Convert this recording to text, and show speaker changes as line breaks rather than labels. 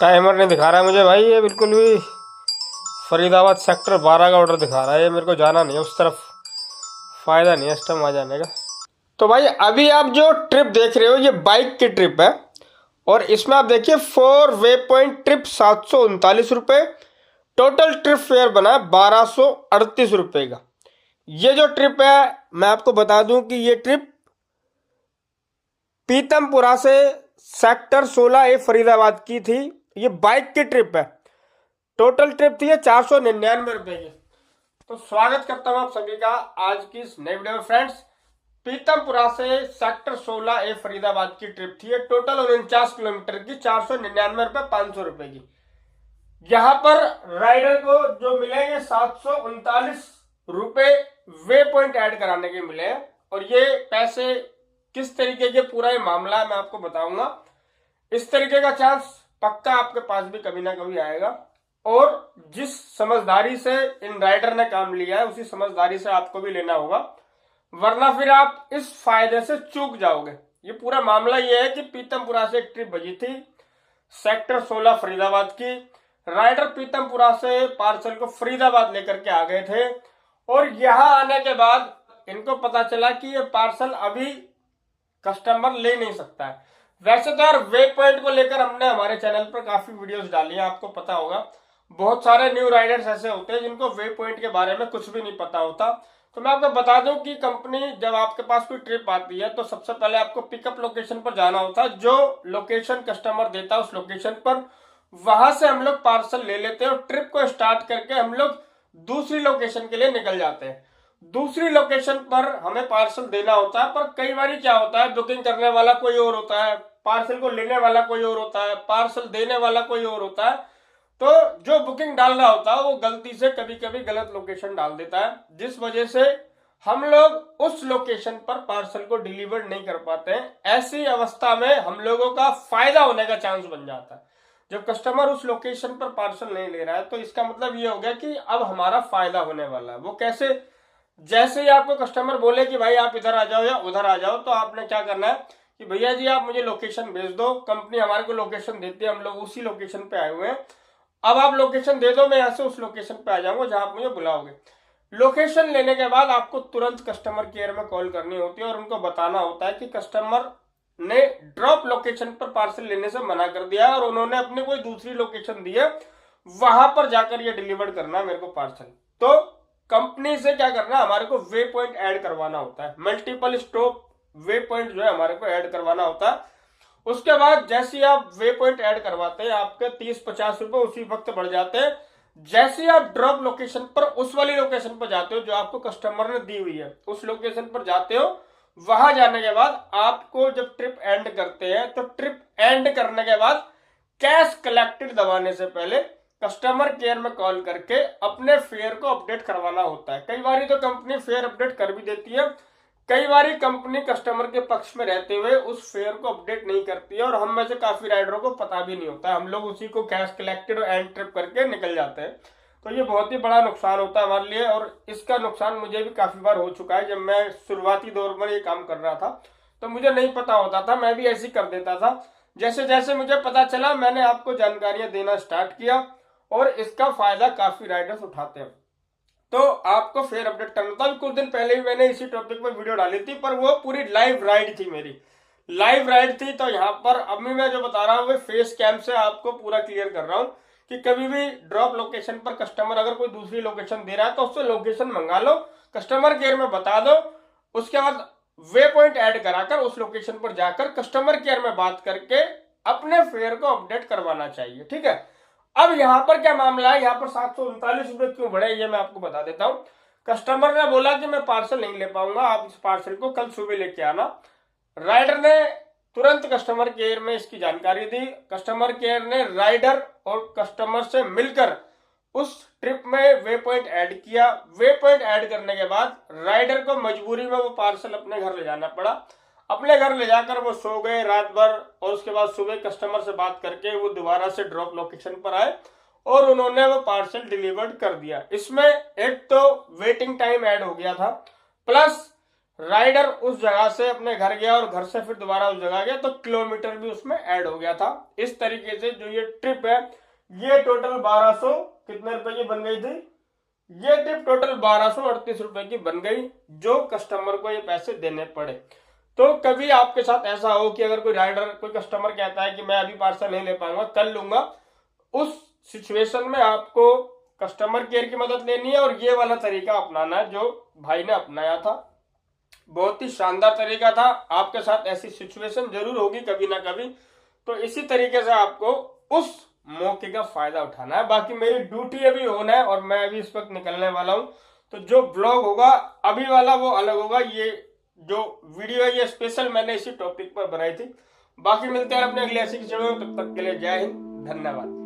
Timer नहीं दिखा रहा है मुझे भाई, ये बिल्कुल भी फरीदाबाद सेक्टर 12 का ऑर्डर दिखा रहा है। ये मेरे को जाना नहीं है उस तरफ, फ़ायदा नहीं है इस टाइम आ जाने का। तो भाई अभी आप जो ट्रिप देख रहे हो ये बाइक की ट्रिप है, और इसमें आप देखिए 4 वे पॉइंट ट्रिप 739 रुपये, टोटल ट्रिप फेयर बना है 1238 रुपये का। ये जो ट्रिप है मैं आपको बता दूं कि ये ट्रिप पीतमपुरा से सेक्टर 16A फरीदाबाद की थी। ये बाइक की ट्रिप है, टोटल ट्रिप थी 499 रुपये की। तो स्वागत करता हूं आप सभी का आज की इस नई वीडियो में फ्रेंड्स। पीतमपुरा से सेक्टर 16A फरीदाबाद की ट्रिप थी, टोटल 49 किलोमीटर की, 499 रुपये 500 रुपये की। यहाँ पर राइडर को जो मिलेंगे 739 रुपये वे पॉइंट ऐड कराने के मिले हैं, और ये पैसे किस तरीके के पूरा ये मामला है मैं आपको बताऊंगा। इस तरीके का चांस पक्का आपके पास भी कभी ना कभी आएगा, और जिस समझदारी से इन राइडर ने काम लिया है उसी समझदारी से आपको भी लेना होगा, वरना फिर आप इस फायदे से चूक जाओगे। ये पूरा मामला ये है कि पीतमपुरा से एक ट्रिप बजी थी सेक्टर 16 फरीदाबाद की। राइडर पीतमपुरा से पार्सल को फरीदाबाद लेकर के आ गए थे, और यहां आने के बाद इनको पता चला कि ये पार्सल अभी कस्टमर ले नहीं सकता है। वैसे तो यार वे पॉइंट को लेकर हमने हमारे चैनल पर काफी वीडियोस डाली है, आपको पता होगा। बहुत सारे न्यू राइडर्स ऐसे होते हैं जिनको वे पॉइंट के बारे में कुछ भी नहीं पता होता। तो मैं आपको बता दूं कि कंपनी जब आपके पास कोई ट्रिप आती है तो सबसे पहले आपको पिकअप लोकेशन पर जाना होता है। जो लोकेशन कस्टमर देता है उस लोकेशन पर वहां से हम लोग पार्सल ले लेते हैं, और ट्रिप को स्टार्ट करके हम लोग दूसरी लोकेशन के लिए निकल जाते हैं। दूसरी लोकेशन पर हमें पार्सल देना होता है, पर कई बार क्या होता है, बुकिंग करने वाला कोई और होता है, पार्सल को लेने वाला कोई और होता है, पार्सल देने वाला कोई और होता है। तो जो बुकिंग डाल रहा होता है वो गलती से कभी कभी गलत लोकेशन डाल देता है, जिस वजह से हम लोग उस लोकेशन पर पार्सल को डिलीवर नहीं कर पाते हैं। ऐसी अवस्था में हम लोगों का फायदा होने का चांस बन जाता है। जब कस्टमर उस लोकेशन पर पार्सल नहीं ले रहा है तो इसका मतलब ये हो गया कि अब हमारा फायदा होने वाला है। वो कैसे? जैसे ही आपको कस्टमर बोले कि भाई आप इधर आ जाओ या उधर आ जाओ, तो आपने क्या करना है कि भैया जी आप मुझे लोकेशन भेज दो। कंपनी हमारे को लोकेशन देती है, हम लोग उसी लोकेशन पे आए हुए हैं, अब आप लोकेशन दे दो, मैं यहाँ से उस लोकेशन पे आ जाऊंगा जहां आप मुझे बुलाओगे। लोकेशन लेने के बाद आपको तुरंत कस्टमर केयर में कॉल करनी होती है और उनको बताना होता है कि कस्टमर ने ड्रॉप लोकेशन पर पार्सल लेने से मना कर दिया और उन्होंने अपने कोई दूसरी लोकेशन दी है, वहां पर जाकर ये डिलीवर करना है मेरे को पार्सल। तो कंपनी से क्या करना, हमारे को वे पॉइंट ऐड करवाना होता है, मल्टीपल स्टॉप वे पॉइंट जो है हमारे को ऐड करवाना होता है। उसके बाद जैसे आप वे पॉइंट ऐड करवाते हैं आपके 30-50 रुपए उसी वक्त बढ़ जाते हैं। जैसे आप ड्रॉप लोकेशन पर उस वाली लोकेशन पर जाते हो जो आपको कस्टमर ने दी हुई है, उस लोकेशन पर जाते हो, वहां जाने के बाद आपको जब ट्रिप एंड करते हैं तो ट्रिप एंड करने के बाद कैश कलेक्टेड दबाने से पहले कस्टमर केयर में कॉल करके अपने फेयर को अपडेट करवाना होता है। कई बार तो कंपनी फेयर अपडेट कर भी देती है, कई बार कंपनी कस्टमर के पक्ष में रहते हुए उस फेयर को अपडेट नहीं करती है, और हम में से काफी राइडरों को पता भी नहीं होता है। हम लोग उसी को कैश कलेक्टेड और एंड ट्रिप करके निकल जाते हैं। तो ये बहुत ही बड़ा नुकसान होता है हमारे लिए, और इसका नुकसान मुझे भी काफी बार हो चुका है। जब मैं शुरुआती दौर में ये काम कर रहा था तो मुझे नहीं पता होता था, मैं भी ऐसे ही कर देता था। जैसे जैसे मुझे पता चला मैंने आपको जानकारियां देना स्टार्ट किया, और इसका फायदा काफी राइडर्स उठाते हैं। तो आपको फेयर अपडेट करना था। कुछ दिन पहले ही मैंने इसी टॉपिक पर वीडियो डाली थी, पर वो पूरी लाइव राइड थी, मेरी लाइव राइड थी। तो यहाँ पर अभी मैं जो बता रहा हूँ वो फेस कैम से आपको पूरा क्लियर कर रहा हूँ कि कभी भी ड्रॉप लोकेशन पर कस्टमर अगर कोई दूसरी लोकेशन दे रहा है तो उससे लोकेशन मंगा लो, कस्टमर केयर में बता दो, उसके बाद वे पॉइंट ऐड कराकर उस लोकेशन पर जाकर कस्टमर केयर में बात करके अपने फेयर को अपडेट करवाना चाहिए। ठीक है, अब यहां पर क्या मामला है, यहाँ पर 739 रुपये क्यों बढ़े ये मैं आपको बता देता हूँ। कस्टमर ने बोला कि मैं पार्सल नहीं ले पाऊंगा, आप इस पार्सल को कल सुबह लेके आना। राइडर ने तुरंत कस्टमर केयर में इसकी जानकारी दी। कस्टमर केयर ने राइडर और कस्टमर से मिलकर उस ट्रिप में वे पॉइंट ऐड किया। वे पॉइंट ऐड करने के बाद राइडर को मजबूरी में वो पार्सल अपने घर ले जाना पड़ा। अपने घर ले जाकर वो सो गए रात भर, और उसके बाद सुबह कस्टमर से बात करके वो दोबारा से ड्रॉप लोकेशन पर आए और उन्होंने वो पार्सल डिलीवर्ड कर दिया। इसमें एक तो वेटिंग टाइम ऐड हो गया था, प्लस राइडर उस जगह से अपने घर गया और घर से फिर दोबारा उस जगह गया, तो किलोमीटर भी उसमें ऐड हो गया था। इस तरीके से जो ये ट्रिप है ये टोटल 1200 कितने रुपए की बन गई थी, ये ट्रिप टोटल 1238 रुपए की बन गई, जो कस्टमर को ये पैसे देने पड़े। तो कभी आपके साथ ऐसा हो कि अगर कोई राइडर, कोई कस्टमर कहता है कि मैं अभी पार्सल नहीं ले पाऊंगा, कल लूंगा, उस सिचुएशन में आपको कस्टमर केयर की मदद लेनी है और ये वाला तरीका अपनाना है जो भाई ने अपनाया था। बहुत ही शानदार तरीका था। आपके साथ ऐसी सिचुएशन जरूर होगी कभी ना कभी, तो इसी तरीके से आपको उस मौके का फायदा उठाना है। बाकी मेरी ड्यूटी अभी ऑन है और मैं अभी इस वक्त निकलने वाला हूं, तो जो ब्लॉग होगा अभी वाला वो अलग होगा। ये जो वीडियो है ये स्पेशल मैंने इसी टॉपिक पर बनाई थी। बाकी मिलते हैं अपने अगले ऐसी किसी वीडियो में, तब तक के लिए जय हिंद, धन्यवाद।